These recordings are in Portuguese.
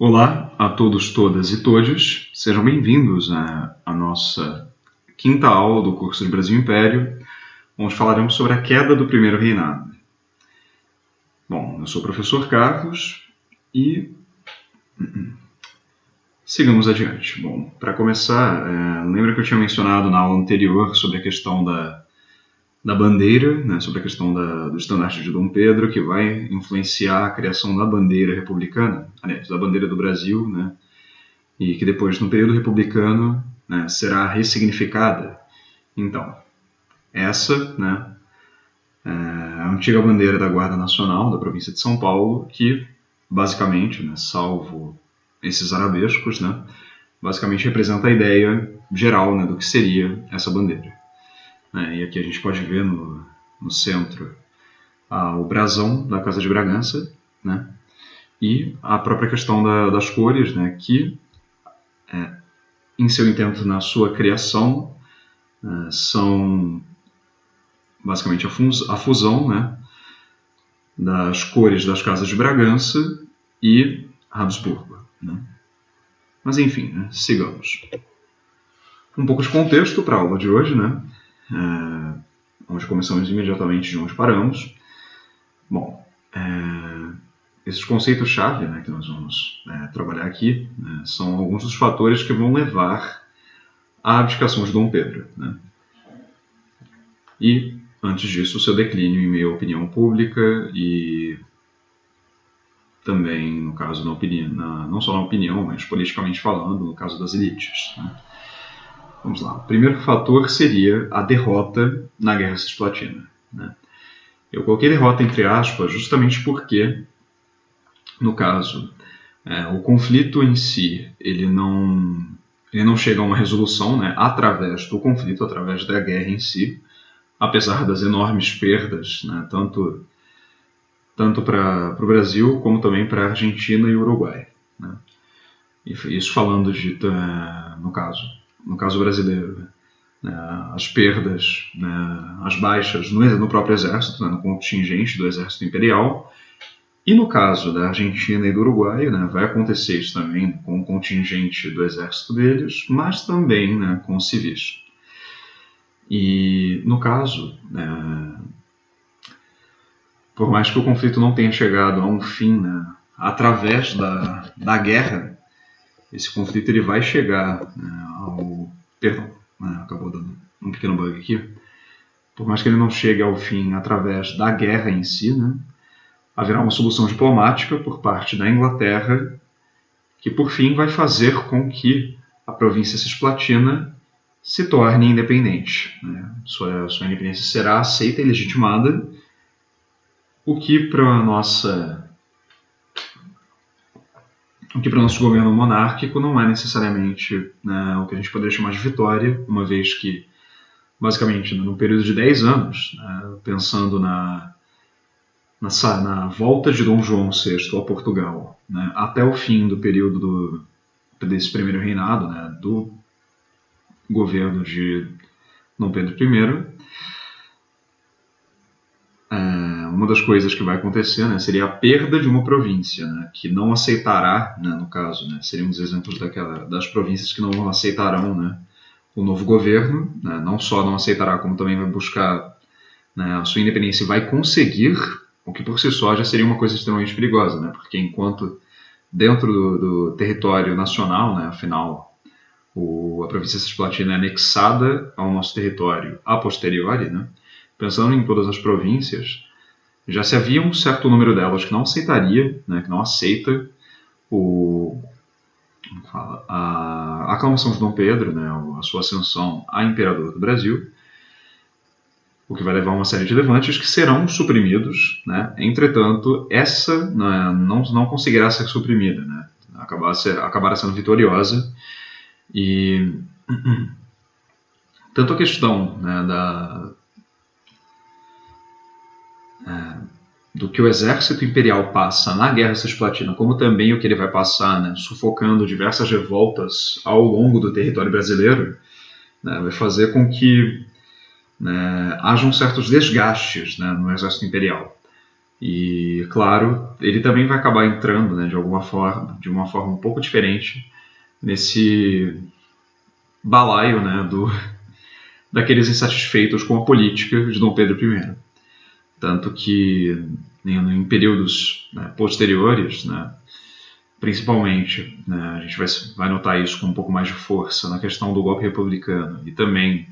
Olá a todos, todas e todes, sejam bem-vindos à nossa quinta aula do curso de Brasil Império, onde falaremos sobre a queda do Primeiro Reinado. Bom, eu sou o professor Carlos e sigamos adiante. Bom, para começar, lembra que eu tinha mencionado na aula anterior sobre a questão da bandeira, né, sobre a questão do estandarte de Dom Pedro, que vai influenciar a criação da bandeira republicana, aliás, da bandeira do Brasil, né, e que depois, no período republicano, né, será ressignificada. Então, essa, né, é a antiga bandeira da Guarda Nacional da província de São Paulo, que basicamente, né, salvo esses arabescos, né, basicamente representa a ideia geral, né, do que seria essa bandeira. E aqui a gente pode ver no centro o brasão da Casa de Bragança, né, e a própria questão das cores, né, que em seu intento na sua criação são basicamente a fusão, né, das cores das Casas de Bragança e Habsburgo, né. Mas enfim, né, sigamos. Um pouco de contexto para a aula de hoje, né, onde começamos imediatamente de onde paramos. Bom, esses conceitos-chave, né, que nós vamos trabalhar aqui, né, são alguns dos fatores que vão levar à abdicação de Dom Pedro, né. E, antes disso, o seu declínio em meio à opinião pública e também, no caso, na opinião, não só na opinião, mas politicamente falando, no caso das elites, né. Vamos lá. O primeiro fator seria a derrota na Guerra Cisplatina, né. Eu coloquei derrota entre aspas justamente porque, no caso, o conflito em si, ele não chega a uma resolução, né, através do conflito, através da guerra em si, apesar das enormes perdas, né, tanto para o Brasil como também para a Argentina e o Uruguai, né. Isso falando no caso brasileiro, né, as perdas, né, as baixas no próprio exército, né, no contingente do exército imperial. E no caso da Argentina e do Uruguai, né, vai acontecer isso também com o contingente do exército deles, mas também, né, com os civis. E no caso, por mais que o conflito não tenha chegado a um fim, né, através da guerra, esse conflito ele vai chegar, né, Perdão, acabou dando um pequeno bug aqui. Por mais que ele não chegue ao fim através da guerra em si, né, haverá uma solução diplomática por parte da Inglaterra que, por fim, vai fazer com que a província cisplatina se torne independente, né. Sua independência será aceita e legitimada, o que para o nosso governo monárquico não é necessariamente, né, o que a gente poderia chamar de vitória, uma vez que, basicamente, no período de 10 anos, né, pensando na volta de Dom João VI a Portugal, né, até o fim do período desse primeiro reinado, né, do governo de Dom Pedro I, uma das coisas que vai acontecer, né, seria a perda de uma província, né, que não aceitará, né, no caso, né, seriam os exemplos das províncias que não aceitarão, né, o novo governo, né, não só não aceitará, como também vai buscar, né, a sua independência e vai conseguir, o que por si só já seria uma coisa extremamente perigosa, né, porque enquanto dentro do território nacional, né, afinal, a província cisplatina é anexada ao nosso território a posteriori, né, pensando em todas as províncias, já se havia um certo número delas que não aceitaria, né, que não aceita a aclamação de Dom Pedro, né, a sua ascensão a imperador do Brasil, o que vai levar a uma série de levantes que serão suprimidos, né. Entretanto, essa, né, não conseguirá ser suprimida, né, acabará sendo vitoriosa, e tanto a questão, né, do que o exército imperial passa na Guerra Cisplatina, como também o que ele vai passar, né, sufocando diversas revoltas ao longo do território brasileiro, né, vai fazer com que, né, hajam certos desgastes, né, no exército imperial. E, claro, ele também vai acabar entrando, né, de uma forma um pouco diferente, nesse balaio, né, daqueles insatisfeitos com a política de Dom Pedro I. Tanto que, em períodos, né, posteriores, né, principalmente, né, a gente vai notar isso com um pouco mais de força na questão do golpe republicano e também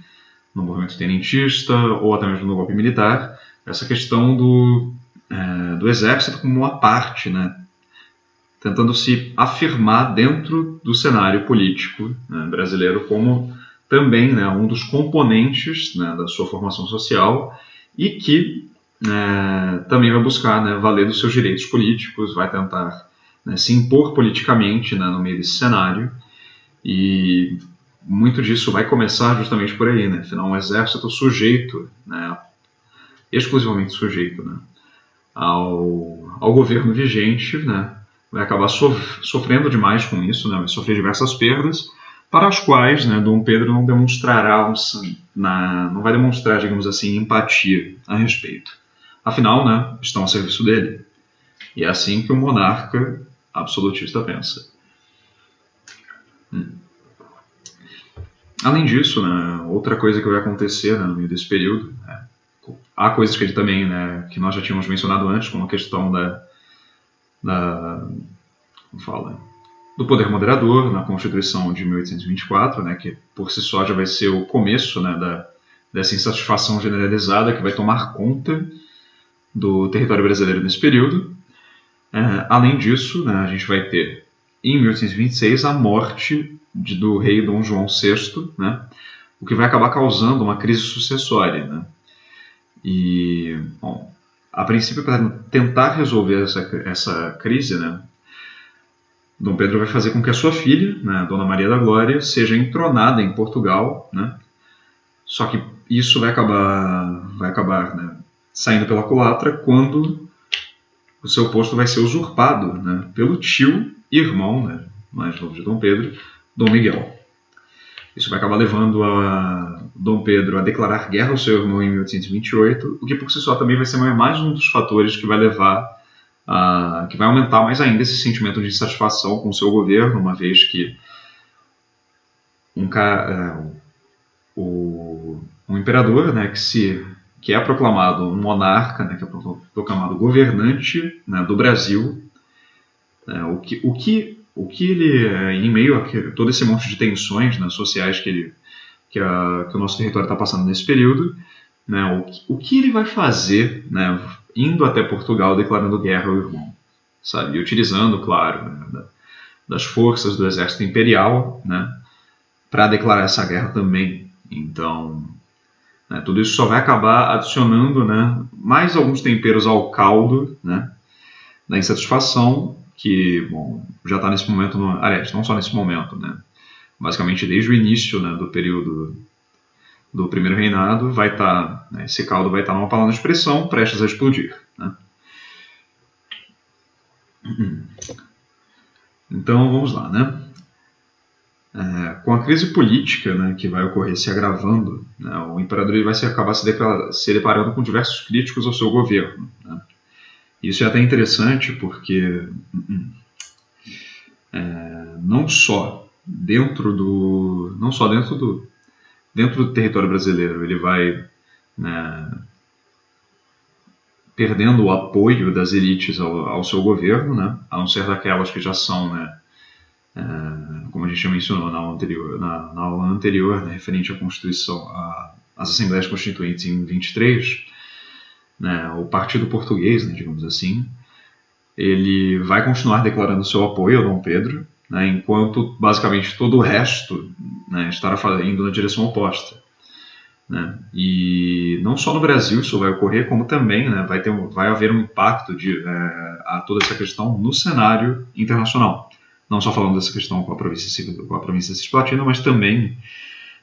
no movimento tenentista ou até mesmo no golpe militar, essa questão do exército como uma parte, né, tentando se afirmar dentro do cenário político, né, brasileiro como também, né, um dos componentes, né, da sua formação social e que também vai buscar, né, valer dos seus direitos políticos, vai tentar, né, se impor politicamente, né, no meio desse cenário, e muito disso vai começar justamente por aí, né, afinal um exército sujeito, né, exclusivamente sujeito, né, ao governo vigente, né, vai acabar sofrendo demais com isso, né, vai sofrer diversas perdas, para as quais, né, Dom Pedro não demonstrará, não vai demonstrar, digamos assim, empatia a respeito. Afinal, né, estão a serviço dele. E é assim que o monarca absolutista pensa. Além disso, né, outra coisa que vai acontecer, né, no meio desse período, né, há coisas que ele também, né, que nós já tínhamos mencionado antes, como a questão como fala, do poder moderador na Constituição de 1824, né, que por si só já vai ser o começo, né, dessa insatisfação generalizada que vai tomar conta do território brasileiro nesse período. Além disso, né, a gente vai ter, em 1826, a morte do rei Dom João VI, né, o que vai acabar causando uma crise sucessória. Né? E, bom, a princípio, para tentar resolver essa crise, né, Dom Pedro vai fazer com que a sua filha, né, Dona Maria da Glória, seja entronada em Portugal, né? Só que isso vai acabar, né, saindo pela culatra quando o seu posto vai ser usurpado, né, pelo tio e irmão, né, mais novo de Dom Pedro, Dom Miguel. Isso vai acabar levando a Dom Pedro a declarar guerra ao seu irmão em 1828, o que por si só também vai ser mais um dos fatores que vai levar que vai aumentar mais ainda esse sentimento de insatisfação com o seu governo, uma vez que um imperador, né, que é proclamado um monarca, né, que é proclamado governante, né, do Brasil, né, o que ele, em meio a todo esse monte de tensões, né, sociais que o nosso território está passando nesse período, né, o que ele vai fazer, né, indo até Portugal declarando guerra ao irmão, sabe? E utilizando, claro, né, das forças do exército imperial, né, para declarar essa guerra também. Então, né, tudo isso só vai acabar adicionando, né, mais alguns temperos ao caldo, né, da insatisfação que, bom, já está nesse momento, aliás, não só nesse momento, né, basicamente desde o início, né, do período do primeiro reinado, vai estar, né, esse caldo vai estar numa panela de pressão prestes a explodir. Né? Então vamos lá, né? Com a crise política, né, que vai ocorrer se agravando, né, o imperador vai acabar se deparando com diversos críticos ao seu governo. Né? Isso é até interessante porque não só dentro do território brasileiro ele vai, né, perdendo o apoio das elites ao seu governo, né, a não ser daquelas que já são, né, como a gente já mencionou na aula anterior, né, referente à Constituição, às Assembleias Constituintes em 23, né, o Partido Português, né, digamos assim, ele vai continuar declarando seu apoio ao Dom Pedro, né, enquanto basicamente todo o resto, né, estará indo na direção oposta. Né? E não só no Brasil isso vai ocorrer, como também, né, vai haver um impacto a toda essa questão no cenário internacional. Não só falando dessa questão com a província cisplatina, mas também,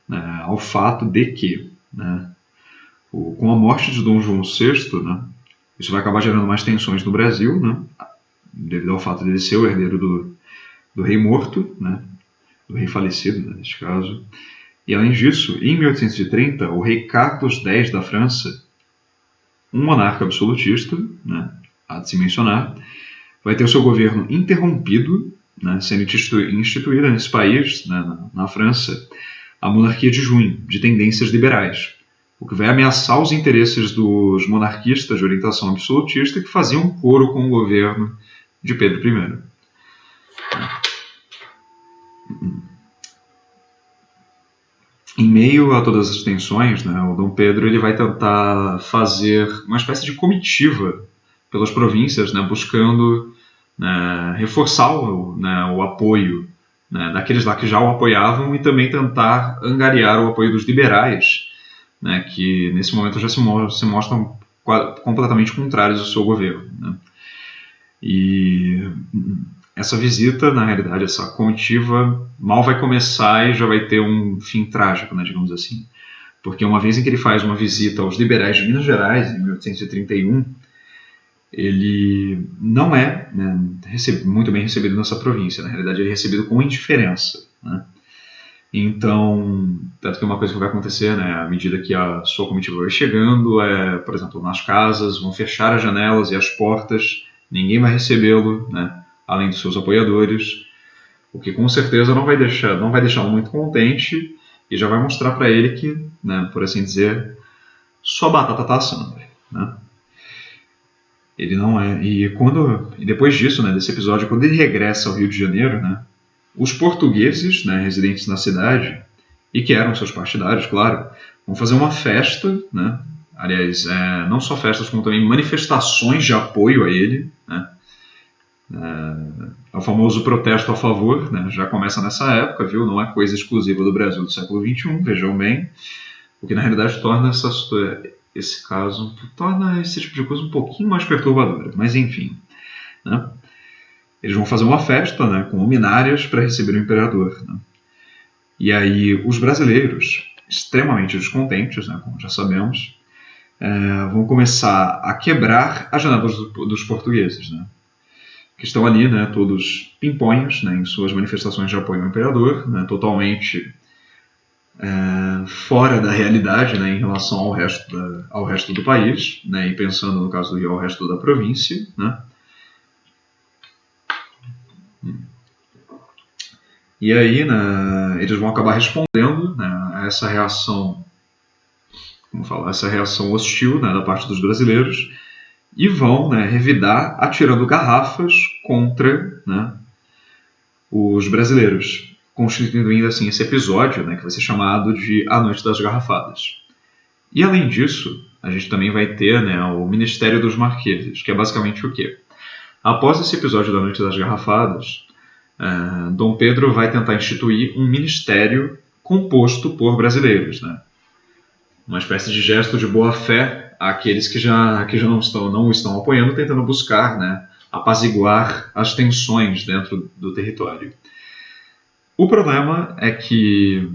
né, ao fato de que, né, com a morte de Dom João VI, né, isso vai acabar gerando mais tensões no Brasil, né, devido ao fato de ele ser o herdeiro do rei morto, né, do rei falecido, né, neste caso. E além disso, em 1830, o rei Carlos X da França, um monarca absolutista, né, há de se mencionar, vai ter o seu governo interrompido, né, sendo instituída nesse país, né, na França, a monarquia de junho, de tendências liberais, o que vai ameaçar os interesses dos monarquistas de orientação absolutista que faziam coro com o governo de Pedro I. Em meio a todas as tensões, né, o Dom Pedro ele vai tentar fazer uma espécie de comitiva pelas províncias, né, buscando, né, reforçar o apoio, né, daqueles lá que já o apoiavam e também tentar angariar o apoio dos liberais, né, que nesse momento já se mostram completamente contrários ao seu governo. Né. E essa visita, na realidade, essa comitiva, mal vai começar e já vai ter um fim trágico, né, digamos assim. Porque uma vez em que ele faz uma visita aos liberais de Minas Gerais, em 1831, ele não é, né, muito bem recebido nessa província. Na realidade, ele é recebido com indiferença. Né? Então, tanto que uma coisa que vai acontecer, né, à medida que a sua comitiva vai chegando, por exemplo, nas casas, vão fechar as janelas e as portas, ninguém vai recebê-lo, né, além dos seus apoiadores, o que com certeza não vai deixá-lo muito contente e já vai mostrar para ele que, né, por assim dizer, sua batata está assando. Né? Ele não é. E depois disso, né, desse episódio, quando ele regressa ao Rio de Janeiro, né, os portugueses, né, residentes na cidade, e que eram seus partidários, claro, vão fazer uma festa, né, aliás, não só festas, como também manifestações de apoio a ele, né, o famoso protesto a favor, né, já começa nessa época, viu? Não é coisa exclusiva do Brasil do século XXI, vejam bem, o que na realidade torna esse tipo de coisa um pouquinho mais perturbadora, mas enfim, né? Eles vão fazer uma festa, né, com luminárias para receber o imperador. Né? E aí os brasileiros, extremamente descontentes, né, como já sabemos, vão começar a quebrar as janelas dos portugueses, né, que estão ali, né, todos pimpões, né, em suas manifestações de apoio ao imperador, né, totalmente fora da realidade, né, em relação ao resto do país, né, e pensando no caso do Rio ao resto da província, né. E aí, né, eles vão acabar respondendo, né, a essa reação, essa reação hostil, né, da parte dos brasileiros, e vão, né, revidar atirando garrafas contra, né, os brasileiros, constituindo assim esse episódio, né, que vai ser chamado de A Noite das Garrafadas. E além disso, a gente também vai ter, né, o Ministério dos Marqueses, que é basicamente o quê? Após esse episódio da Noite das Garrafadas, Dom Pedro vai tentar instituir um ministério composto por brasileiros, né? Uma espécie de gesto de boa-fé àqueles que já não o estão apoiando, tentando buscar, né, apaziguar as tensões dentro do território. O problema é que,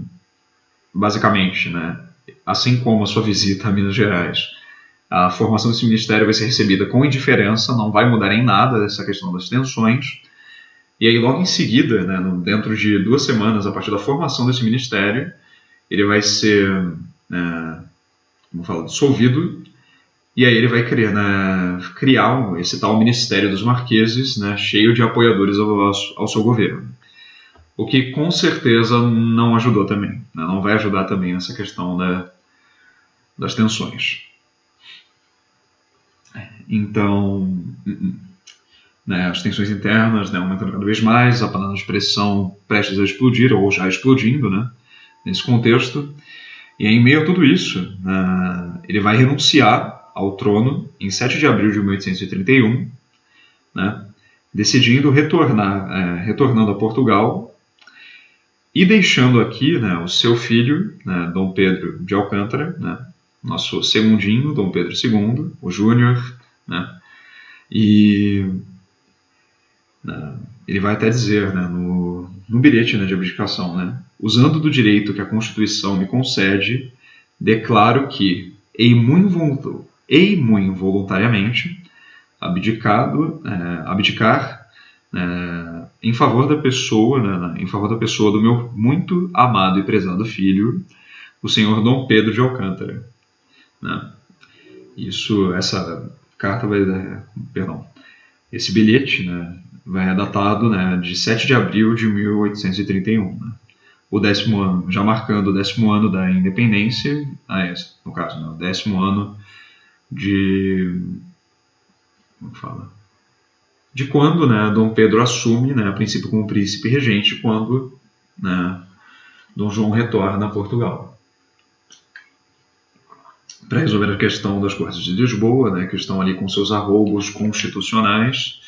basicamente, né, assim como a sua visita a Minas Gerais, a formação desse ministério vai ser recebida com indiferença, não vai mudar em nada essa questão das tensões. E aí, logo em seguida, né, dentro de 2 semanas, a partir da formação desse ministério, ele vai ser, dissolvido, e aí ele vai criar esse tal Ministério dos Marqueses, né, cheio de apoiadores ao seu governo. O que com certeza não ajudou também, né, não vai ajudar também nessa questão das tensões. Então, né, as tensões internas, né, aumentando cada vez mais, a panela de pressão prestes a explodir, ou já explodindo, né, nesse contexto. E em meio a tudo isso, ele vai renunciar ao trono em 7 de abril de 1831, né, decidindo retornando a Portugal e deixando aqui, né, o seu filho, né, Dom Pedro de Alcântara, né, nosso segundinho, Dom Pedro II, o Júnior, né, e ele vai até dizer, né, no bilhete, né, de abdicação, né, usando do direito que a Constituição me concede, declaro que, ei muito involuntariamente, abdicar em favor da pessoa, né, em favor da pessoa do meu muito amado e prezado filho, o senhor Dom Pedro de Alcântara. Né. Essa carta vai, perdão, esse bilhete, né, vai datado, né, de 7 de abril de 1831, né, o 10º ano, já marcando o 10º ano da independência, no caso, né, o 10º ano de, como fala, de quando, né, Dom Pedro assume, né, a princípio como príncipe regente, quando, né, Dom João retorna a Portugal para resolver a questão das Cortes de Lisboa, né, que estão ali com seus arroubos constitucionais,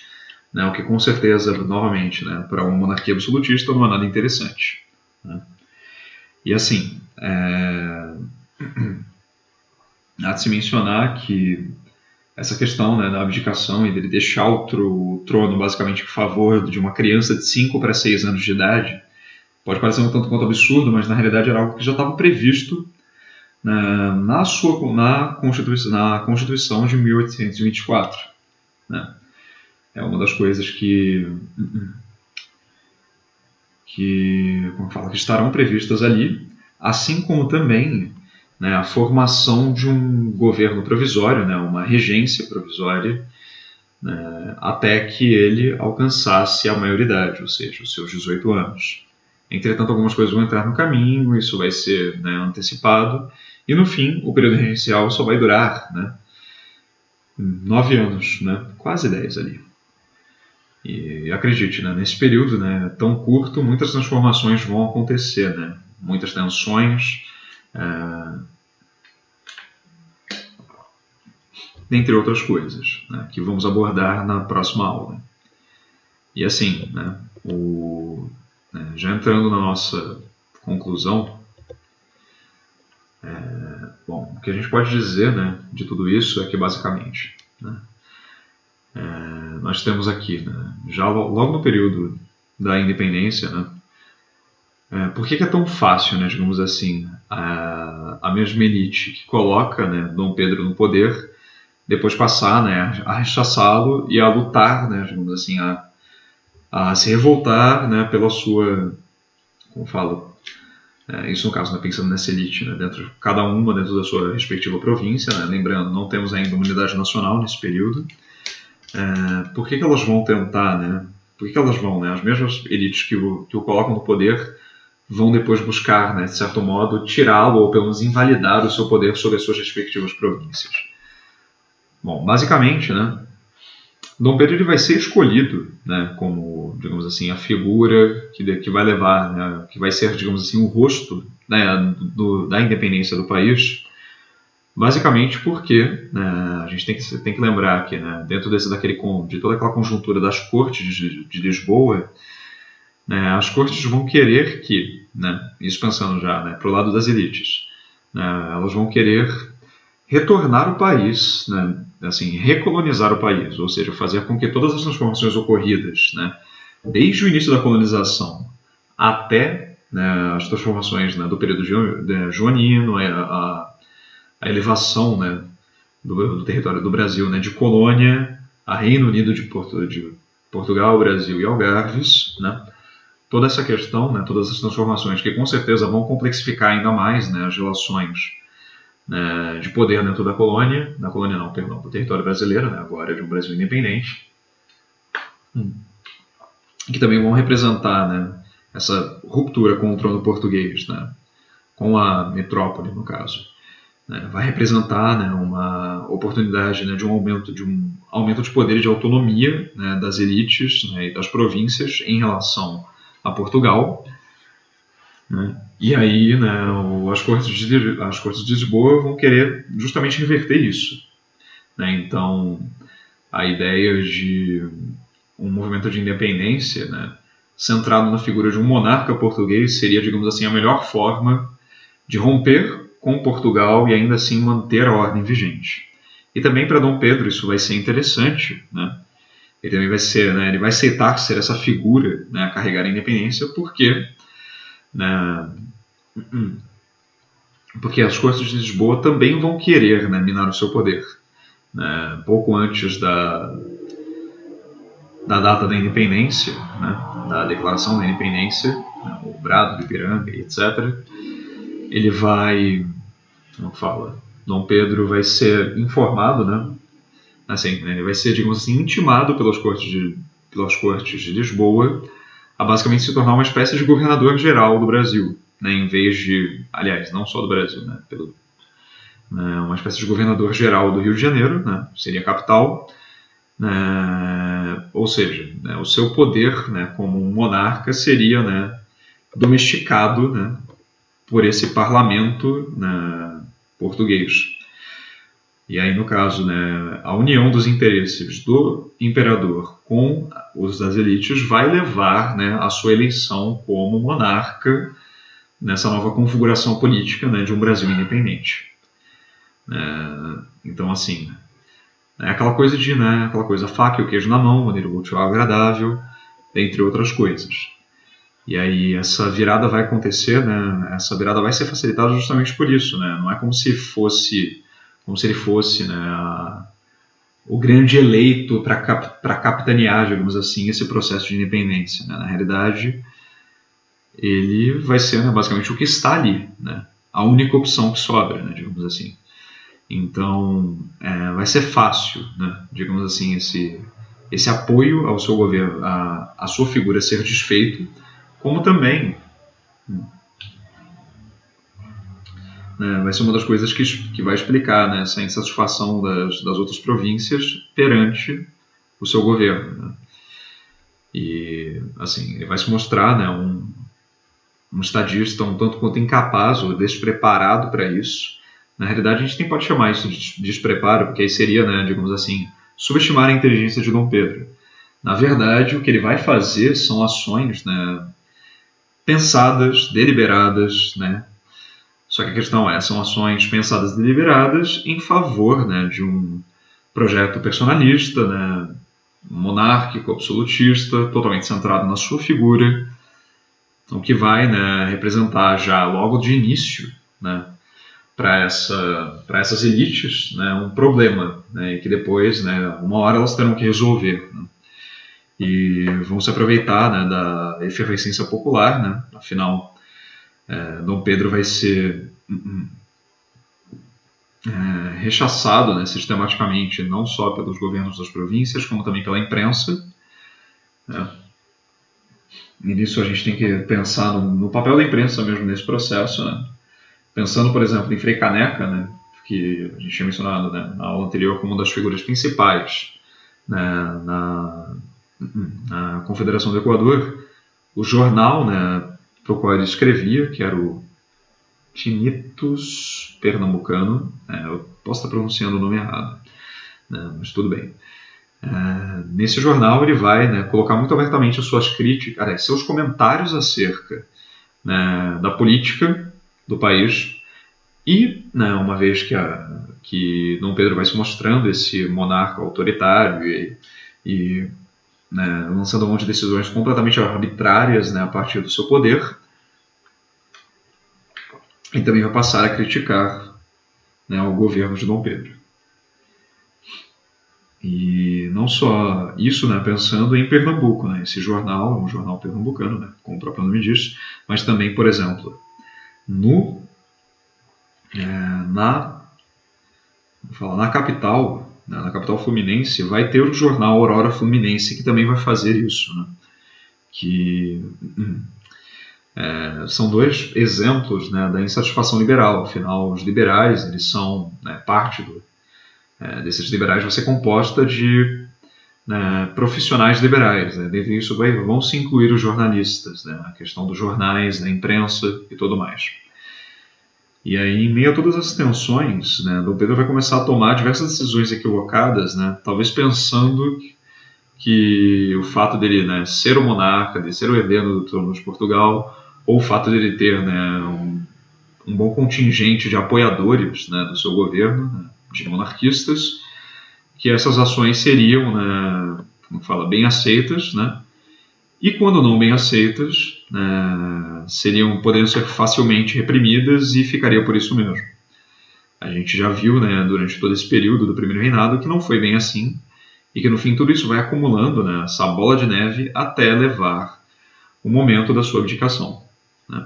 né, o que com certeza, novamente, né, para uma monarquia absolutista não é nada interessante. Né. E assim, há de se mencionar que essa questão, né, da abdicação e dele deixar o trono basicamente em favor de uma criança de 5 para 6 anos de idade pode parecer um tanto quanto absurdo, mas na realidade era algo que já estava previsto na Constituição de 1824. Né. É uma das coisas que estarão previstas ali, assim como também, né, a formação de um governo provisório, né, uma regência provisória, né, até que ele alcançasse a maioridade, ou seja, os seus 18 anos. Entretanto, algumas coisas vão entrar no caminho, isso vai ser, né, antecipado, e no fim, o período regencial só vai durar, né, 9 anos, né, quase 10 ali. E acredite, né, nesse período, né, tão curto, muitas transformações vão acontecer, né, muitas tensões, dentre outras coisas, né, que vamos abordar na próxima aula. E assim, né, já entrando na nossa conclusão, bom, o que a gente pode dizer, né, de tudo isso é que basicamente, né, nós temos aqui, né, já logo no período da independência, né, por que é tão fácil, né, digamos assim, a mesma elite que coloca, né, Dom Pedro no poder, depois passar, né, a rechaçá-lo e a lutar, né, digamos assim, a se revoltar, né, pela sua, como falo, isso no caso, né, pensando nessa elite, né, cada uma dentro da sua respectiva província, né, lembrando, não temos ainda uma unidade nacional nesse período. Por que elas vão tentar, né, por que elas vão, né, as mesmas elites que o colocam no poder vão depois buscar, né, de certo modo, tirá-lo ou pelo menos invalidar o seu poder sobre as suas respectivas províncias. Bom, basicamente, né, Dom Pedro ele vai ser escolhido, né, como, digamos assim, a figura que vai levar, né, que vai ser, digamos assim, o rosto, né, da independência do país, basicamente porque, né, a gente tem que lembrar que, né, dentro de toda aquela conjuntura das cortes de Lisboa, né, as cortes vão querer que, né, isso pensando já, né, para o lado das elites, né, elas vão querer retornar o país, né, assim, recolonizar o país, ou seja, fazer com que todas as transformações ocorridas, né, desde o início da colonização até, né, as transformações, né, do período joanino, a elevação, né, do território do Brasil, né, de colônia a Reino Unido de Portugal, Brasil e Algarves, né, toda essa questão, né, todas as transformações que com certeza vão complexificar ainda mais, né, as relações, né, de poder dentro do território brasileiro, né, agora de um Brasil independente, que também vão representar, né, essa ruptura com o trono português, né, com a metrópole, no caso. Né, vai representar, né, uma oportunidade, né, de um aumento de poder e de autonomia, né, das elites, né, e das províncias em relação a Portugal. Né, e aí, né, as cortes de Lisboa vão querer justamente reverter isso. Né, então, a ideia de um movimento de independência, né, centrado na figura de um monarca português seria, digamos assim, a melhor forma de romper com Portugal e ainda assim manter a ordem vigente. E também para Dom Pedro isso vai ser interessante, né? Ele também vai ser, né, ele vai aceitar ser essa figura, né, a carregar a independência, porque, né, porque as cortes de Lisboa também vão querer, né, minar o seu poder. Né? Pouco antes da data da independência, né, da declaração da independência, né, o Brado do Ipiranga, etc., ele vai, como fala, Dom Pedro vai ser informado, né, assim, né, ele vai ser, digamos assim, intimado pelas cortes de Lisboa a basicamente se tornar uma espécie de governador geral do Brasil, né, em vez de, aliás, não só do Brasil, né, uma espécie de governador geral do Rio de Janeiro, né, seria a capital, ou seja, né, o seu poder, né, como um monarca seria, né, domesticado, né, por esse parlamento, né, português. E aí, no caso, né, a união dos interesses do imperador com os das elites vai levar, né, a sua eleição como monarca nessa nova configuração política, né, de um Brasil independente. Então, assim, é aquela coisa de, né, aquela coisa faca e o queijo na mão, maneira útil e agradável, entre outras coisas. E aí essa virada vai acontecer, né, essa virada vai ser facilitada justamente por isso, né, não é como se ele fosse, né, o grande eleito para capitanear, digamos assim, esse processo de independência. Né? Na realidade, ele vai ser, né, basicamente o que está ali, né? A única opção que sobra, né, digamos assim. Então, vai ser fácil, né, digamos assim, esse apoio ao seu governo, a sua figura ser desfeito, como também, né, vai ser uma das coisas que vai explicar, né, essa insatisfação das outras províncias perante o seu governo. Né? E, assim, ele vai se mostrar, né, um estadista um tanto quanto incapaz ou despreparado para isso. Na realidade, a gente nem pode chamar isso de despreparo, porque aí seria, né, digamos assim, subestimar a inteligência de Dom Pedro. Na verdade, o que ele vai fazer são ações, né, pensadas, deliberadas, né? Só que a questão são ações pensadas e deliberadas em favor, né, de um projeto personalista, né, monárquico, absolutista, totalmente centrado na sua figura, o que vai, né, representar já logo de início, né, para essas elites, né, um problema, né, e que depois, né, uma hora elas terão que resolver. Né, e vão se aproveitar, né, da efervescência popular, né, afinal, Dom Pedro vai ser rechaçado, né, sistematicamente, não só pelos governos das províncias, como também pela imprensa. Né. E nisso a gente tem que pensar no papel da imprensa mesmo nesse processo, né. Pensando, por exemplo, em Frei Caneca, né, que a gente tinha mencionado, né, na aula anterior como uma das figuras principais, né, na Confederação do Equador, o jornal, né, para o qual ele escrevia, que era o Tinitus Pernambucano, eu posso estar pronunciando o nome errado, né, mas tudo bem. Nesse jornal ele vai, né, colocar muito abertamente as suas críticas, seus comentários acerca, né, da política do país e, né, uma vez que Dom Pedro vai se mostrando esse monarca autoritário e né, lançando mão de decisões completamente arbitrárias, né, a partir do seu poder, e também vai passar a criticar, né, o governo de Dom Pedro. E não só isso, né, pensando em Pernambuco, né, esse jornal é um jornal pernambucano, né, como o próprio nome diz, mas também, por exemplo, na capital, né, na capital fluminense, vai ter o jornal Aurora Fluminense, que também vai fazer isso, né, que são dois exemplos, né, da insatisfação liberal. Afinal, os liberais, eles são, né, parte desses liberais vai ser composta de, né, profissionais liberais. Né? Dentro disso vão se incluir os jornalistas, né? A questão dos jornais, da imprensa e tudo mais. E aí, em meio a todas as tensões, né, Dom Pedro vai começar a tomar diversas decisões equivocadas, né, talvez pensando que o fato dele, né, ser o monarca, de ser o herdeiro do trono de Portugal, ou o fato dele ter, né, um bom contingente de apoiadores, né, do seu governo, né, de monarquistas, que essas ações seriam, né, como fala, bem aceitas, né, e quando não bem aceitas, poderiam ser facilmente reprimidas e ficaria por isso mesmo. A gente já viu, né, durante todo esse período do primeiro reinado que não foi bem assim e que no fim tudo isso vai acumulando, né, essa bola de neve até levar o momento da sua abdicação. Né.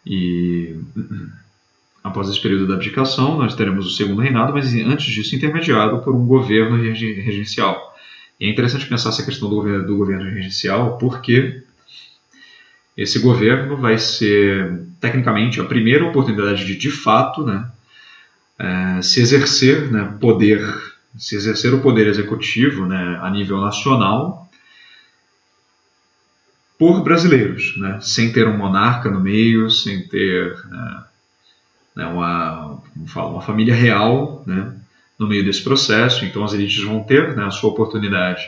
E após esse período da abdicação, nós teremos o segundo reinado, mas antes disso intermediado por um governo regencial. E é interessante pensar essa questão do governo regencial, porque esse governo vai ser, tecnicamente, a primeira oportunidade de fato, né, se exercer, né, se exercer o poder executivo, né, a nível nacional por brasileiros, né, sem ter um monarca no meio, sem ter uma família real, né, no meio desse processo. Então as elites vão ter, né, a sua oportunidade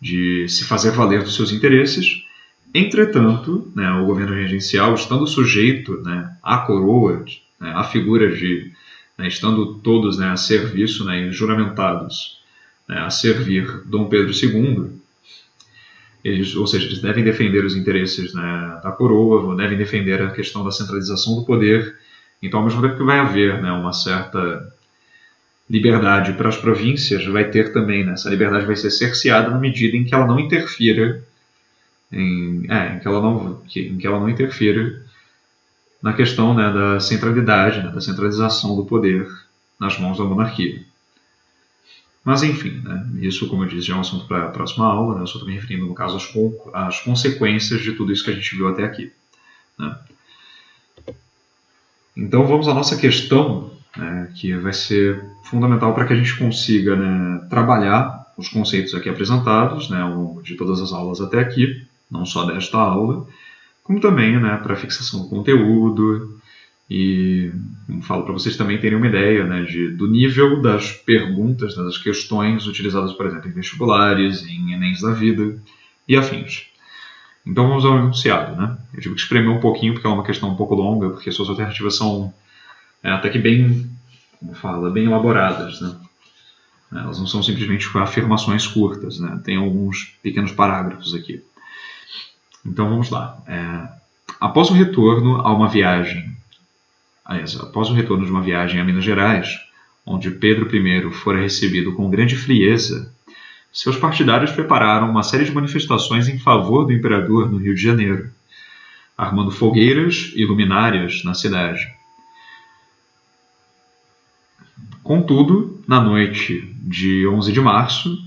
de se fazer valer dos seus interesses. Entretanto, né, o governo regencial, estando sujeito, né, à coroa, né, à figura de, né, estando todos, né, a serviço, né, juramentados, né, a servir Dom Pedro II, ou seja, eles devem defender os interesses, né, da coroa, devem defender a questão da centralização do poder. Então, ao mesmo tempo que vai haver, né, uma certa liberdade para as províncias, vai ter também, né, essa liberdade vai ser cerceada na medida em que ela não interfira em que ela não interfira na questão, né, da centralidade, né, da centralização do poder nas mãos da monarquia. Mas enfim, né, isso, como eu disse, já é um assunto para a próxima aula, né, eu só estou me referindo, no caso, às consequências de tudo isso que a gente viu até aqui. Né. Então vamos à nossa questão, né, que vai ser fundamental para que a gente consiga, né, trabalhar os conceitos aqui apresentados, né, ao longo de todas as aulas até aqui, não só desta aula, como também, né, para fixação do conteúdo e, como falo, para vocês também terem uma ideia, né, do nível das perguntas, né, das questões utilizadas, por exemplo, em vestibulares, em Enems da vida e afins. Então vamos ao enunciado, né? Eu tive que espremer um pouquinho porque é uma questão um pouco longa, porque suas alternativas são até que bem, bem elaboradas, né? Elas não são simplesmente afirmações curtas, né? Tem alguns pequenos parágrafos aqui. Então vamos lá. Após o retorno de uma viagem a Minas Gerais, onde Pedro I fora recebido com grande frieza, seus partidários prepararam uma série de manifestações em favor do imperador no Rio de Janeiro, armando fogueiras e luminárias na cidade. Contudo, na noite de 11 de março,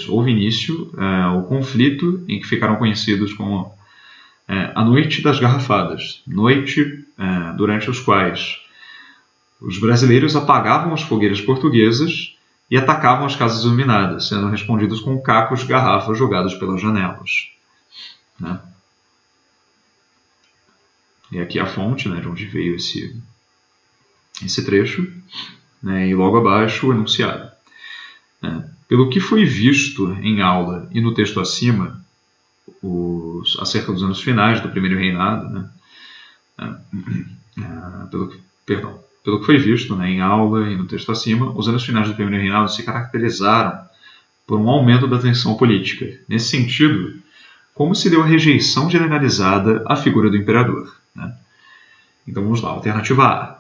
houve início o conflito em que ficaram conhecidos como a Noite das Garrafadas, durante os quais os brasileiros apagavam as fogueiras portuguesas e atacavam as casas iluminadas, sendo respondidos com cacos de garrafas jogados pelas janelas. Né? E aqui a fonte, né, de onde veio esse trecho, né, e logo abaixo o enunciado. Pelo que foi visto em aula e no texto acima, acerca dos anos finais do primeiro reinado, né, pelo que foi visto, né, em aula e no texto acima, os anos finais do primeiro reinado se caracterizaram por um aumento da tensão política. Nesse sentido, como se deu a rejeição generalizada à figura do imperador. Né? Então vamos lá, alternativa A.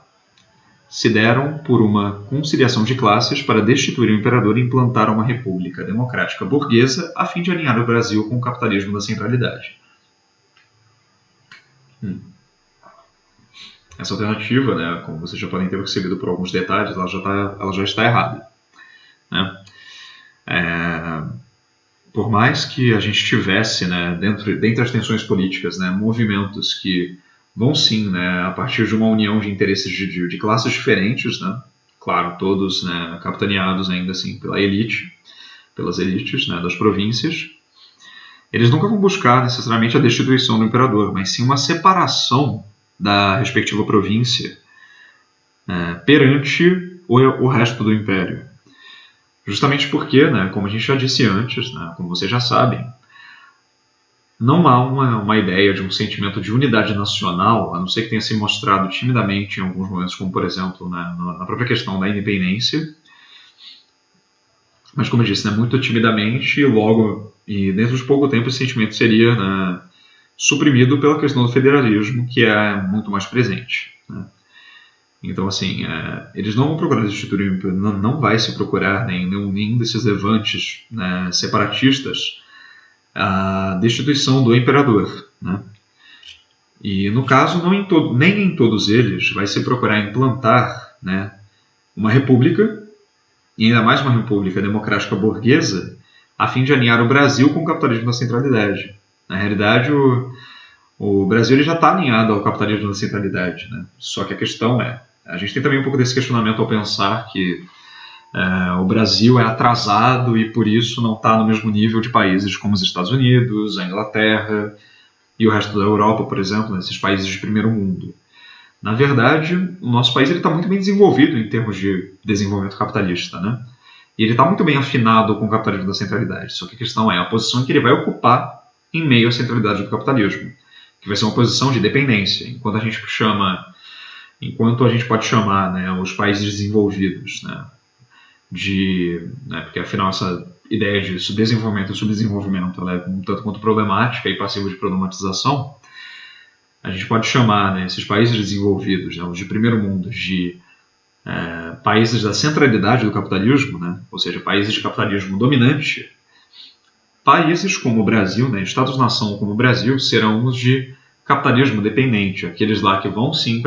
Se deram por uma conciliação de classes para destituir o imperador e implantar uma república democrática burguesa a fim de alinhar o Brasil com o capitalismo da centralidade. Essa alternativa, né, como vocês já podem ter percebido por alguns detalhes, ela já está errada. Né? Por mais que a gente tivesse, né, dentre as tensões políticas, né, movimentos que vão sim, né, a partir de uma união de interesses de classes diferentes, né, claro, todos, né, capitaneados ainda assim pelas elites, né, das províncias, eles nunca vão buscar necessariamente a destituição do imperador, mas sim uma separação da respectiva província perante o resto do império. Justamente porque, né, como a gente já disse antes, né, como vocês já sabem, não há uma ideia de um sentimento de unidade nacional, a não ser que tenha se mostrado timidamente em alguns momentos, como por exemplo na própria questão da independência. Mas como eu disse, né, muito timidamente e dentro de pouco tempo esse sentimento seria, né, suprimido pela questão do federalismo, que é muito mais presente. Né? Então, assim, eles não vão procurar destituir, não vai se procurar nenhum desses levantes, né, separatistas a destituição do imperador. Né? E, no caso, nem em todos eles vai se procurar implantar, né, uma república, e ainda mais uma república democrática burguesa, a fim de alinhar o Brasil com o capitalismo da centralidade. Na realidade, o Brasil ele já está alinhado ao capitalismo da centralidade, né? Só que a questão é, a gente tem também um pouco desse questionamento ao pensar que o Brasil é atrasado e por isso não está no mesmo nível de países como os Estados Unidos, a Inglaterra e o resto da Europa, por exemplo, né, esses países de primeiro mundo. Na verdade, o nosso país está muito bem desenvolvido em termos de desenvolvimento capitalista, né? E ele está muito bem afinado com o capitalismo da centralidade. Só que a questão é a posição que ele vai ocupar em meio à centralidade do capitalismo, que vai ser uma posição de dependência. Enquanto a gente pode chamar, né, os países desenvolvidos, né, porque afinal essa ideia de desenvolvimento e subdesenvolvimento ela é um tanto quanto problemática e passiva de problematização, a gente pode chamar, né, esses países desenvolvidos, né, os de primeiro mundo, de países da centralidade do capitalismo, né, ou seja, países de capitalismo dominante. Países como o Brasil, né, estados-nação como o Brasil, serão os de capitalismo dependente, aqueles lá que vão sim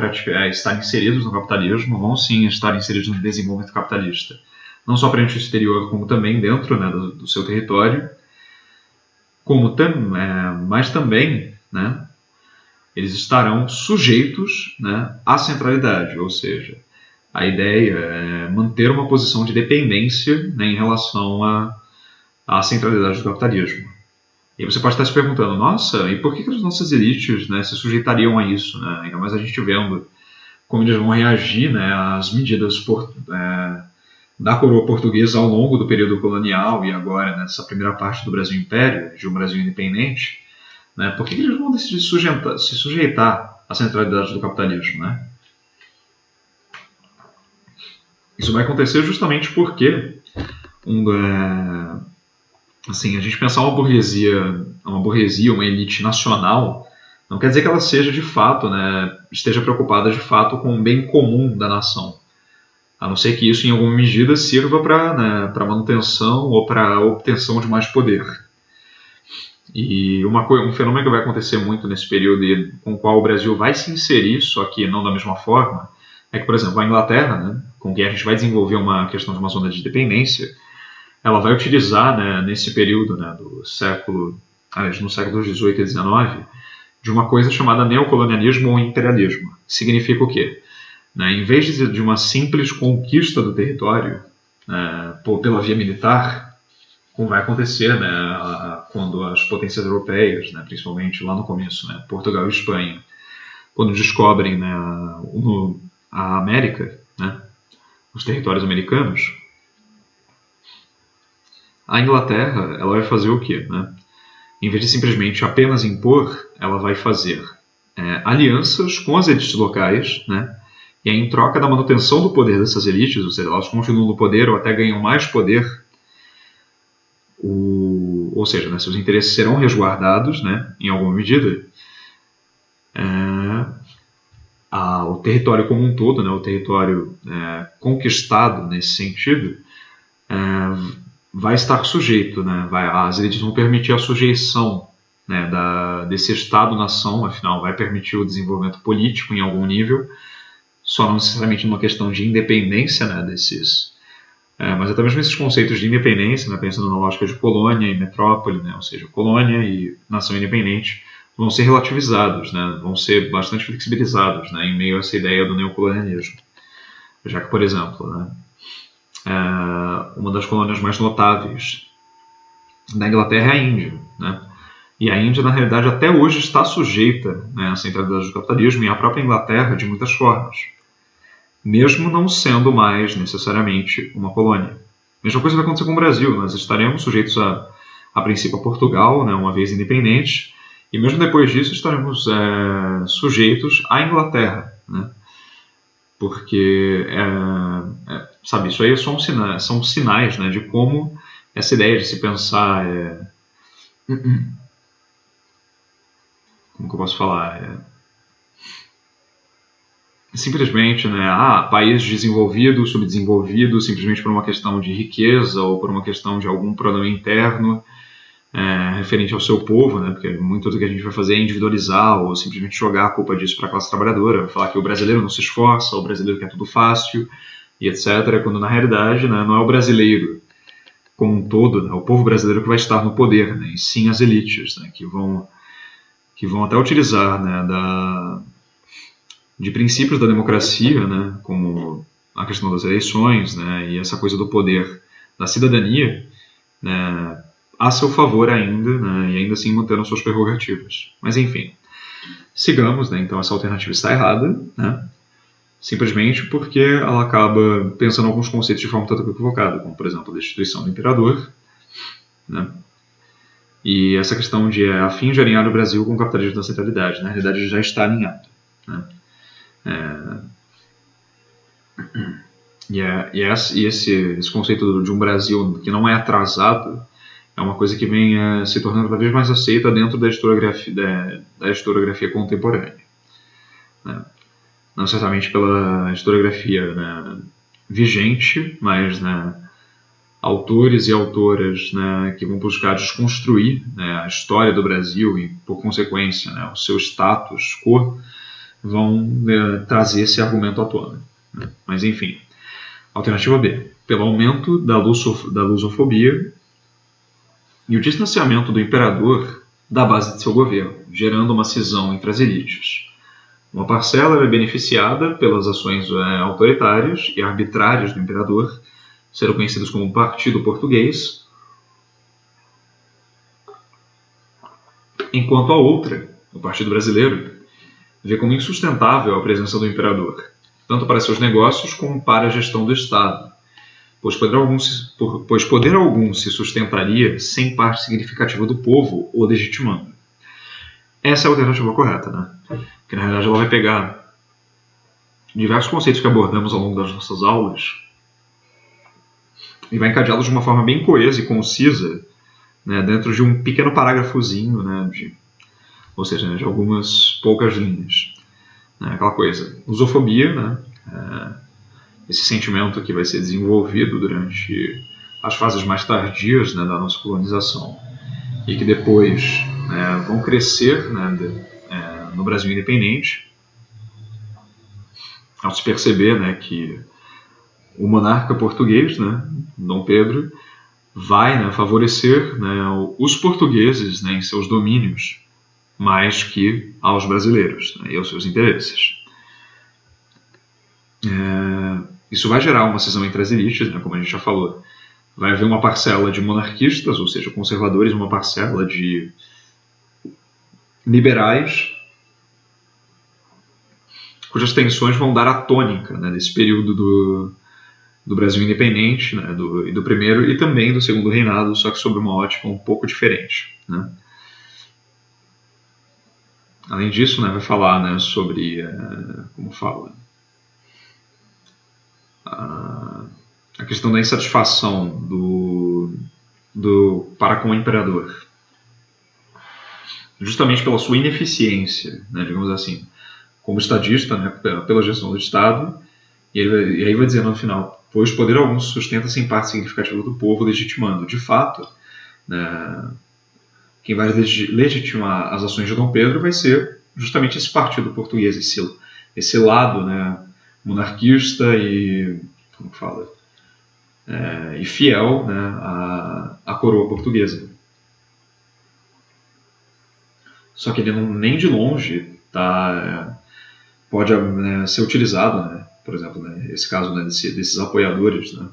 estar inseridos no capitalismo, vão sim estar inseridos no desenvolvimento capitalista, não só perante o exterior, como também dentro, né, do seu território, mas também, né, eles estarão sujeitos, né, à centralidade, ou seja, a ideia é manter uma posição de dependência, né, em relação à centralidade do capitalismo. E você pode estar se perguntando, nossa, e por que as nossas elites, né, se sujeitariam a isso? Né? Ainda mais a gente vendo como eles vão reagir, né, às medidas da coroa portuguesa ao longo do período colonial e agora nessa primeira parte do Brasil Império, de um Brasil independente. Né, por que eles vão decidir se sujeitar à centralidade do capitalismo? Né? Isso vai acontecer justamente porque assim, a gente pensar uma burguesia, uma elite nacional, não quer dizer que ela seja de fato, né, esteja preocupada de fato com o bem comum da nação. A não ser que isso, em alguma medida, sirva para manutenção ou para obtenção de mais poder. E um fenômeno que vai acontecer muito nesse período e com o qual o Brasil vai se inserir, só que não da mesma forma, é que, por exemplo, a Inglaterra, né, com quem a gente vai desenvolver uma questão de uma zona de dependência, ela vai utilizar, né, nesse período, né, no século XVIII e XIX, de uma coisa chamada neocolonialismo ou imperialismo. Significa o quê? Né, em vez de uma simples conquista do território pela via militar, como vai acontecer, né, quando as potências europeias, né, principalmente lá no começo, né, Portugal e Espanha, quando descobrem, né, a América, né, os territórios americanos, a Inglaterra ela vai fazer o quê? Né? Em vez de simplesmente apenas impor, ela vai fazer alianças com as elites locais, né? E aí, em troca da manutenção do poder dessas elites, ou seja, elas continuam no poder ou até ganham mais poder, ou seja, né, seus interesses serão resguardados, né, em alguma medida, o território como um todo, né, o território conquistado nesse sentido, vai estar sujeito, né, as elites vão permitir a sujeição, né, desse Estado-nação, afinal, vai permitir o desenvolvimento político em algum nível, só não necessariamente numa questão de independência, né, mas até mesmo esses conceitos de independência, né, pensando na lógica de colônia e metrópole, né, ou seja, colônia e nação independente, vão ser relativizados, né, vão ser bastante flexibilizados, né, em meio a essa ideia do neocolonialismo. Já que, por exemplo, né, uma das colônias mais notáveis da Inglaterra é a Índia, né? E a Índia, na realidade, até hoje está sujeita, né, à centralidade do capitalismo e à própria Inglaterra de muitas formas, mesmo não sendo mais necessariamente uma colônia. A mesma coisa vai acontecer com o Brasil. Nós estaremos sujeitos a princípio a Portugal, né, uma vez independentes, e mesmo depois disso estaremos sujeitos à Inglaterra, né? Porque sabe, isso aí são sinais, né, de como essa ideia de se pensar como que eu posso falar, simplesmente, né, país desenvolvido, subdesenvolvido, simplesmente por uma questão de riqueza ou por uma questão de algum problema interno, referente ao seu povo, né, porque muito do que a gente vai fazer é individualizar ou simplesmente jogar a culpa disso para a classe trabalhadora, vai falar que o brasileiro não se esforça, o brasileiro quer tudo fácil, e etc., quando na realidade, né, não é o brasileiro como um todo, né, o povo brasileiro que vai estar no poder, né, e sim as elites, né, que vão até utilizar, né, de princípios da democracia, né, como a questão das eleições, né, e essa coisa do poder da cidadania, né, a seu favor ainda, né, e ainda assim mantendo suas prerrogativas. Mas enfim, sigamos, né, então essa alternativa está errada, né, simplesmente porque ela acaba pensando em alguns conceitos de forma tanto equivocada, como por exemplo a destituição do imperador, né, e essa questão de a fim de alinhar o Brasil com o capitalismo da centralidade. Na realidade já está alinhado, né. E esse conceito de um Brasil que não é atrasado é uma coisa que vem se tornando cada vez mais aceita dentro da historiografia contemporânea, né? Não certamente pela historiografia, né, vigente, mas, né, autores e autoras, né, que vão buscar desconstruir, né, a história do Brasil e, por consequência, né, o seu status quo, vão, né, trazer esse argumento à tona, né? Mas enfim, alternativa B, pelo aumento da lusofobia e o distanciamento do imperador da base de seu governo, gerando uma cisão entre as elites. Uma parcela é beneficiada pelas ações autoritárias e arbitrárias do imperador, serão conhecidos como Partido Português, enquanto a outra, o Partido Brasileiro, vê como insustentável a presença do imperador, tanto para seus negócios como para a gestão do Estado, pois poder algum se sustentaria sem parte significativa do povo o legitimando. Essa é a alternativa correta, né? Porque na realidade ela vai pegar diversos conceitos que abordamos ao longo das nossas aulas e vai encadeá-los de uma forma bem coesa e concisa, né, dentro de um pequeno parágrafozinho, né, ou seja, né, de algumas poucas linhas. Né, aquela coisa, lusofobia, né, esse sentimento que vai ser desenvolvido durante as fases mais tardias, né, da nossa colonização e que depois, né, vão crescer, né, no Brasil independente, ao se perceber, né, que o monarca português, né, Dom Pedro, vai, né, favorecer, né, os portugueses, né, em seus domínios mais que aos brasileiros, né, e aos seus interesses. Isso vai gerar uma cisão entre as elites, né, como a gente já falou. Vai haver uma parcela de monarquistas, ou seja, conservadores, uma parcela de liberais, cujas tensões vão dar a tônica, né, desse período do Brasil independente, né, do primeiro e também do segundo reinado, só que sob uma ótica um pouco diferente, né. Além disso, né, vai falar, né, sobre, como fala, a questão da insatisfação para com o imperador, justamente pela sua ineficiência, né, digamos assim, como estadista, né, pela gestão do Estado, e aí vai dizer no final, pois poder algum se sustenta sem parte significativa do povo, legitimando. De fato, né, quem vai legitimar as ações de Dom Pedro vai ser justamente esse partido português, esse lado, né, monarquista e, como fala, e fiel, né, à coroa portuguesa. Só que ele nem de longe pode, né, ser utilizado, né, por exemplo, né, esse caso, né, desses apoiadores, né,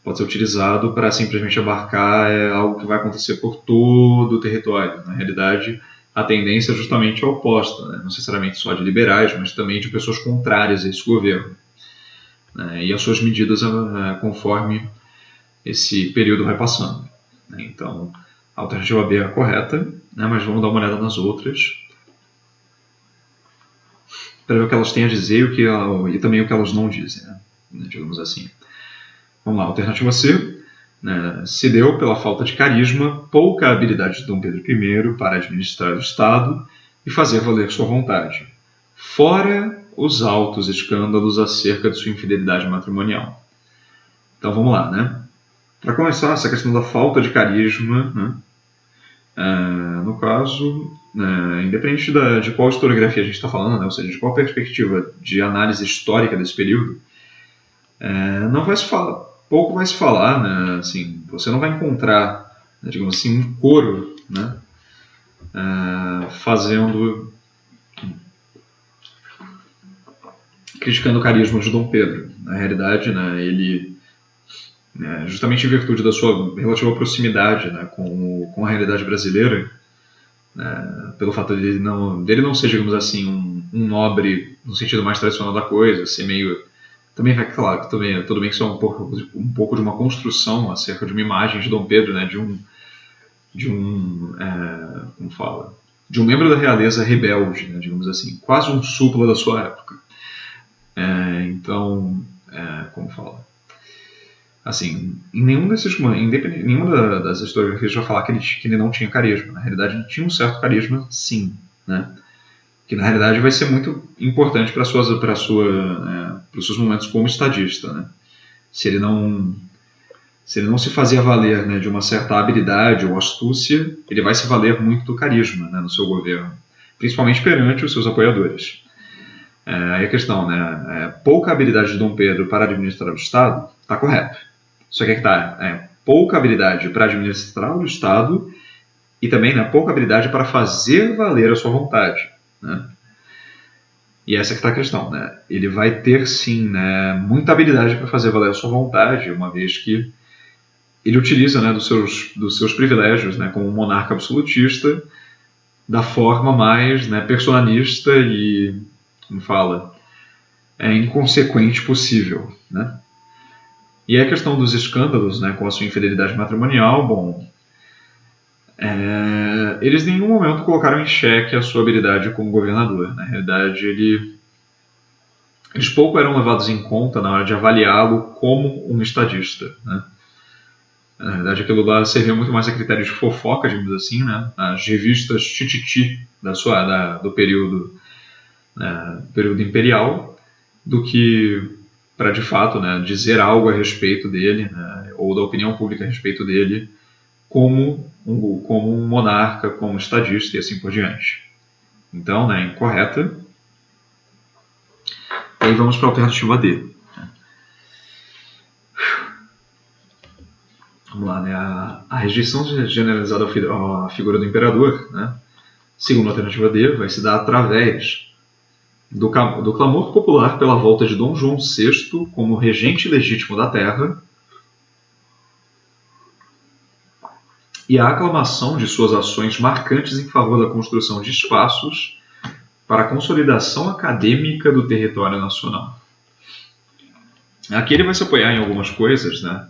pode ser utilizado para simplesmente abarcar algo que vai acontecer por todo o território. Na realidade, a tendência é justamente a oposta, né, não necessariamente só de liberais, mas também de pessoas contrárias a esse governo, né, e as suas medidas conforme esse período vai passando, né. Então, a alternativa B é a correta, né, mas vamos dar uma olhada nas outras para ver o que elas têm a dizer e também o que elas não dizem, né, digamos assim. Vamos lá, alternativa C, né, se deu pela falta de carisma, pouca habilidade de Dom Pedro I para administrar o Estado e fazer valer sua vontade, fora os altos escândalos acerca de sua infidelidade matrimonial. Então vamos lá, né? Para começar, essa questão da falta de carisma, né, No caso, independente de qual historiografia a gente está falando, né, ou seja, de qual perspectiva de análise histórica desse período, não vai se falar, pouco vai se falar, né, assim, você não vai encontrar, né, digamos assim, um coro, né, criticando o carisma de Dom Pedro. Na realidade, né, ele, justamente em virtude da sua relativa proximidade, né, com a realidade brasileira, pelo fato dele não ser, digamos assim, um nobre no sentido mais tradicional da coisa, ser meio... Também vai, claro, tudo bem que isso é um pouco de uma construção acerca de uma imagem de Dom Pedro, né, como fala, de um membro da realeza rebelde, né, digamos assim, quase um súpula da sua época. Então, como fala, assim, em nenhuma das historiografias vai falar que ele não tinha carisma. Na realidade, ele tinha um certo carisma, sim, né? Que na realidade vai ser muito importante para os seus momentos como estadista, né? Se ele não se fazia valer, né, de uma certa habilidade ou astúcia, ele vai se valer muito do carisma, né, no seu governo, principalmente perante os seus apoiadores. Aí a questão, né, pouca habilidade de Dom Pedro para administrar o Estado, está correto. Só que está pouca habilidade para administrar o Estado e também, né, pouca habilidade para fazer valer a sua vontade, né? E essa que está a questão, né? Ele vai ter sim, né, muita habilidade para fazer valer a sua vontade, uma vez que ele utiliza, né, dos seus privilégios, né, como um monarca absolutista da forma mais, né, personalista e, como fala, inconsequente possível, né? E a questão dos escândalos, né, com a sua infidelidade matrimonial, bom, eles em nenhum momento colocaram em xeque a sua habilidade como governador. Na realidade, eles pouco eram levados em conta na hora de avaliá-lo como um estadista, né? Na verdade, aquilo lá servia muito mais a critério de fofoca, digamos assim, né? As revistas tititi do período imperial, do que para, de fato, né, dizer algo a respeito dele, né, ou da opinião pública a respeito dele, como um monarca, como um estadista e assim por diante. Então, né, incorreta. E aí vamos para a alternativa D. Vamos lá, né? A rejeição generalizada à figura do imperador, né, segundo a alternativa D, vai se dar através do clamor popular pela volta de Dom João VI como regente legítimo da terra e a aclamação de suas ações marcantes em favor da construção de espaços para a consolidação acadêmica do território nacional. Aqui ele vai se apoiar em algumas coisas, né,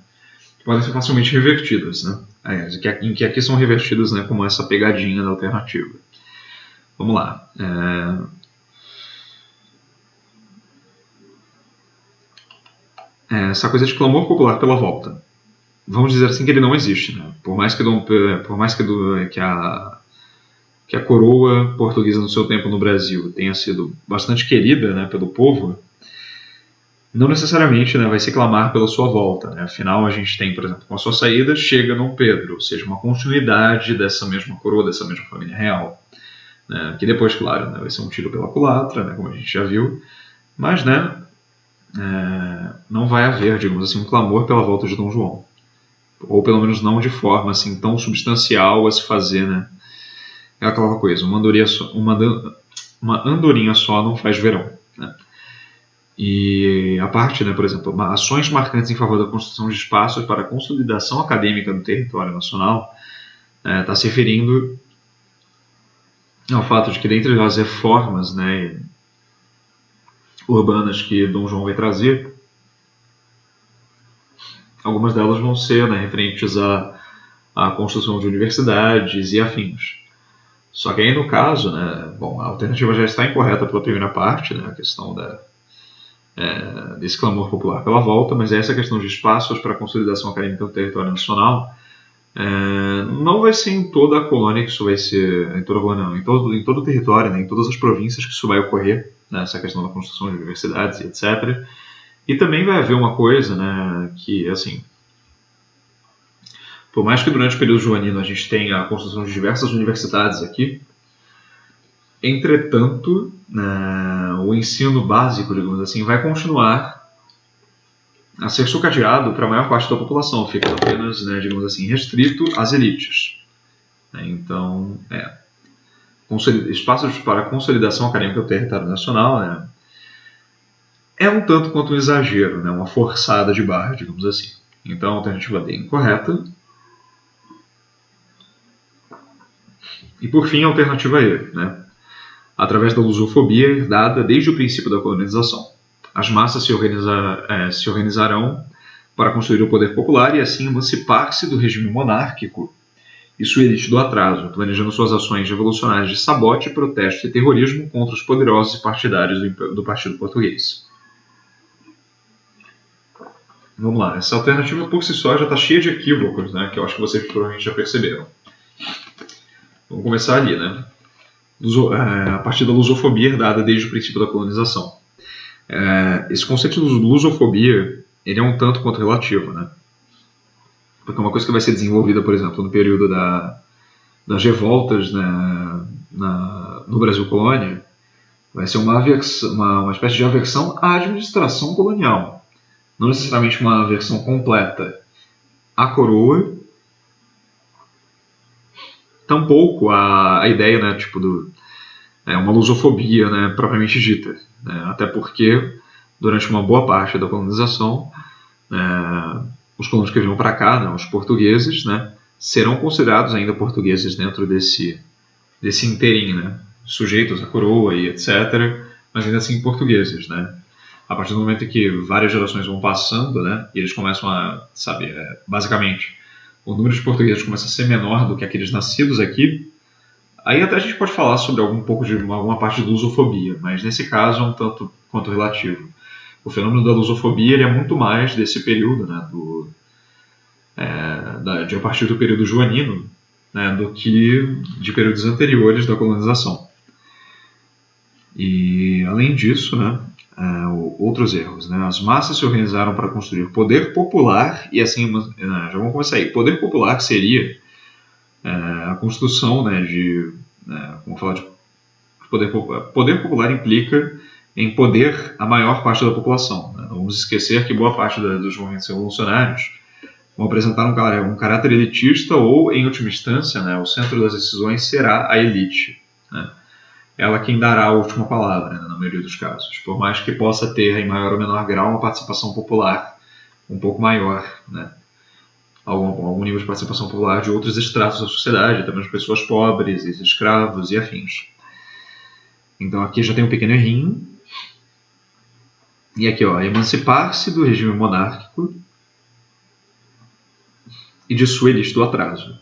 que podem ser facilmente revertidas, né, em que aqui são revertidas, né, como essa pegadinha da alternativa. Vamos lá. Essa coisa de clamor popular pela volta. Vamos dizer assim que ele não existe, né? Por mais que a coroa portuguesa no seu tempo no Brasil tenha sido bastante querida, né, pelo povo, não necessariamente, né, vai se clamar pela sua volta, né? Afinal, a gente tem, por exemplo, com a sua saída, chega Dom Pedro, ou seja, uma continuidade dessa mesma coroa, dessa mesma família real, né? Que depois, claro, né, vai ser um tiro pela culatra, né, como a gente já viu, mas, né, não vai haver, digamos assim, um clamor pela volta de Dom João, ou pelo menos não de forma assim tão substancial a se fazer, né? É aquela coisa, uma andorinha só não faz verão, né? E a parte, né, por exemplo, ações marcantes em favor da construção de espaços para a consolidação acadêmica do território nacional está se referindo ao fato de que dentre as reformas, né, urbanas que Dom João vai trazer, algumas delas vão ser, né, referentes à construção de universidades e afins. Só que aí no caso, né, bom, a alternativa já está incorreta pela primeira parte, né, a questão desse clamor popular pela volta, mas essa questão de espaços para a consolidação acadêmica do território nacional não vai ser em toda a colônia que isso vai ser, em toda a colônia não, em todo o território, né, em todas as províncias que isso vai ocorrer, né, essa questão da construção de universidades e etc. E também vai haver uma coisa, né, que, assim, Por mais que durante o período joanino a gente tenha a construção de diversas universidades aqui, entretanto, o ensino básico, digamos assim, vai continuar a ser sucateado para a maior parte da população, fica apenas, digamos assim, restrito às elites. Então, espaços para consolidação acadêmica do território nacional é um tanto quanto um exagero, uma forçada de barra, digamos assim. Então, a alternativa D é incorreta. E, por fim, a alternativa E, através da lusofobia herdada desde o princípio da colonização. As massas se organizarão para construir o poder popular e assim emancipar-se do regime monárquico e sua elite do atraso, planejando suas ações revolucionárias de sabote, protesto e terrorismo contra os poderosos partidários do Partido Português. Vamos lá, essa alternativa por si só já está cheia de equívocos, que eu acho que vocês provavelmente já perceberam. Vamos começar ali, a partir da lusofobia herdada desde o princípio da colonização. Esse conceito de lusofobia ele é um tanto quanto relativo, porque uma coisa que vai ser desenvolvida, por exemplo, no período das revoltas no Brasil colônia, vai ser uma espécie de aversão à administração colonial. Não necessariamente uma aversão completa à coroa, tampouco a ideia, uma lusofobia, propriamente dita. Até porque, durante uma boa parte da colonização, os colonos que vinham para cá, os portugueses, serão considerados ainda portugueses dentro desse interim, sujeitos à coroa e etc., mas ainda assim portugueses, A partir do momento em que várias gerações vão passando, e eles começam a, basicamente, o número de portugueses começa a ser menor do que aqueles nascidos aqui, aí até a gente pode falar sobre alguma parte de lusofobia, mas nesse caso é um tanto quanto relativo. O fenômeno da lusofobia ele é muito mais desse período, de a partir do período joanino, do que de períodos anteriores da colonização. E, além disso, outros erros. As massas se organizaram para construir poder popular e assim, já vamos começar aí. Poder popular seria a construção vamos falar de poder popular. Poder popular implica em poder a maior parte da população. Não vamos esquecer que boa parte dos movimentos revolucionários vão apresentar um caráter elitista ou, em última instância, o centro das decisões será a elite. Ela quem dará a última palavra, na maioria dos casos, por mais que possa ter, em maior ou menor grau, uma participação popular um pouco maior, algum nível de participação popular de outros estratos da sociedade, também de pessoas pobres, escravos e afins. Então aqui já tem um pequeno errinho. E aqui, emancipar-se do regime monárquico e de sua elite do atraso,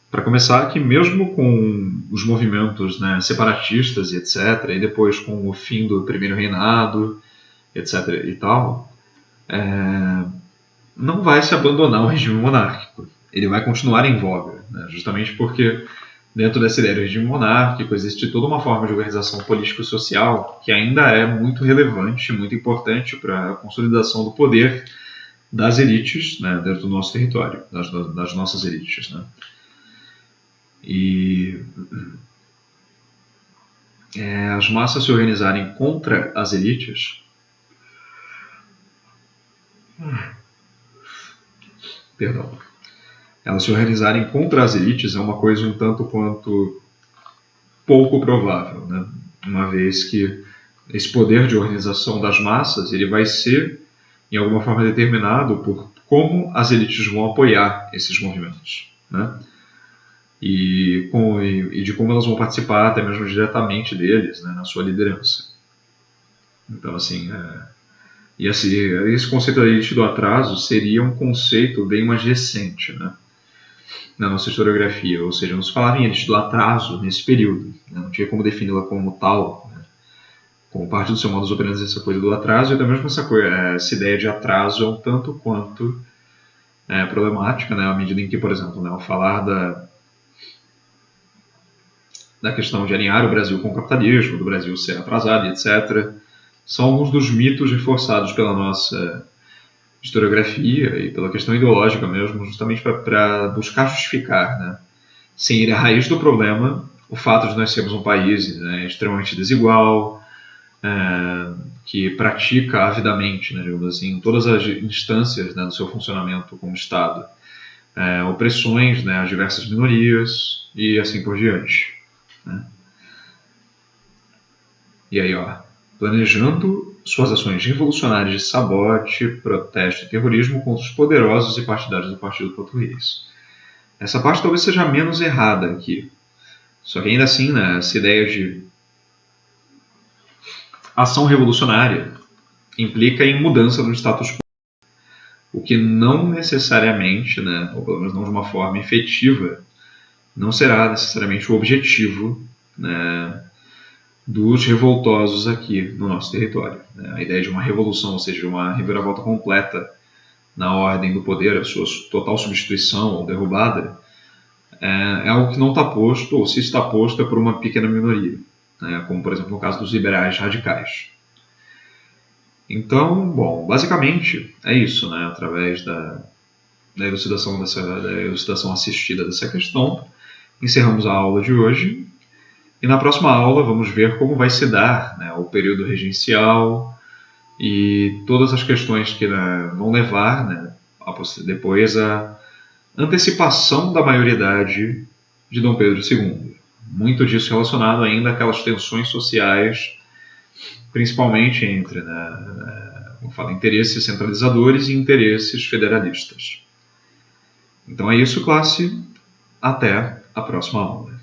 Para começar, que mesmo com os movimentos separatistas e etc., e depois com o fim do primeiro reinado, etc. e tal, não vai se abandonar o regime monárquico. Ele vai continuar em voga, justamente porque dentro dessa ideia do regime monárquico existe toda uma forma de organização político-social que ainda é muito relevante, muito importante para a consolidação do poder das elites dentro do nosso território, das nossas elites. E as massas se organizarem contra as elites, elas se organizarem contra as elites é uma coisa um tanto quanto pouco provável, uma vez que esse poder de organização das massas ele vai ser, em alguma forma, determinado por como as elites vão apoiar esses movimentos, e de como elas vão participar até mesmo diretamente deles, na sua liderança. Então, assim, esse conceito da elite do atraso seria um conceito bem mais recente, na nossa historiografia, ou seja, não se falava em elite do atraso nesse período, não tinha como defini-la como tal, como parte do seu modus operandi essa coisa do atraso, e até mesmo essa ideia de atraso é um tanto quanto problemática, à medida em que, por exemplo, ao falar da questão de alinhar o Brasil com o capitalismo, do Brasil ser atrasado, etc., são alguns dos mitos reforçados pela nossa historiografia e pela questão ideológica mesmo, justamente para buscar justificar, né, sem ir à raiz do problema, o fato de nós sermos um país, né, extremamente desigual, que pratica avidamente, né, digamos assim, em todas as instâncias, né, do seu funcionamento como Estado, opressões, né, a diversas minorias e assim por diante, né. E aí, ó, planejando suas ações revolucionárias de sabote, protesto e terrorismo contra os poderosos e partidários do Partido Português. Essa parte talvez seja a menos errada aqui. Só que ainda assim, né, essa ideia de ação revolucionária implica em mudança do status quo, o que não necessariamente, né, ou pelo menos não de uma forma efetiva, não será necessariamente o objetivo, né, dos revoltosos aqui no nosso território. A ideia de uma revolução, ou seja, uma reviravolta completa na ordem do poder, a sua total substituição ou derrubada, é algo que não está posto, ou se está posto, é por uma pequena minoria, né, como, por exemplo, no caso dos liberais radicais. Então, bom, basicamente é isso, né, através da elucidação assistida dessa questão, encerramos a aula de hoje. E na próxima aula vamos ver como vai se dar, né, o período regencial e todas as questões que, né, vão levar, né, depois a antecipação da maioridade de Dom Pedro II. Muito disso relacionado ainda àquelas tensões sociais, principalmente entre, né, como falo, interesses centralizadores e interesses federalistas. Então é isso, classe. Até a próxima aula.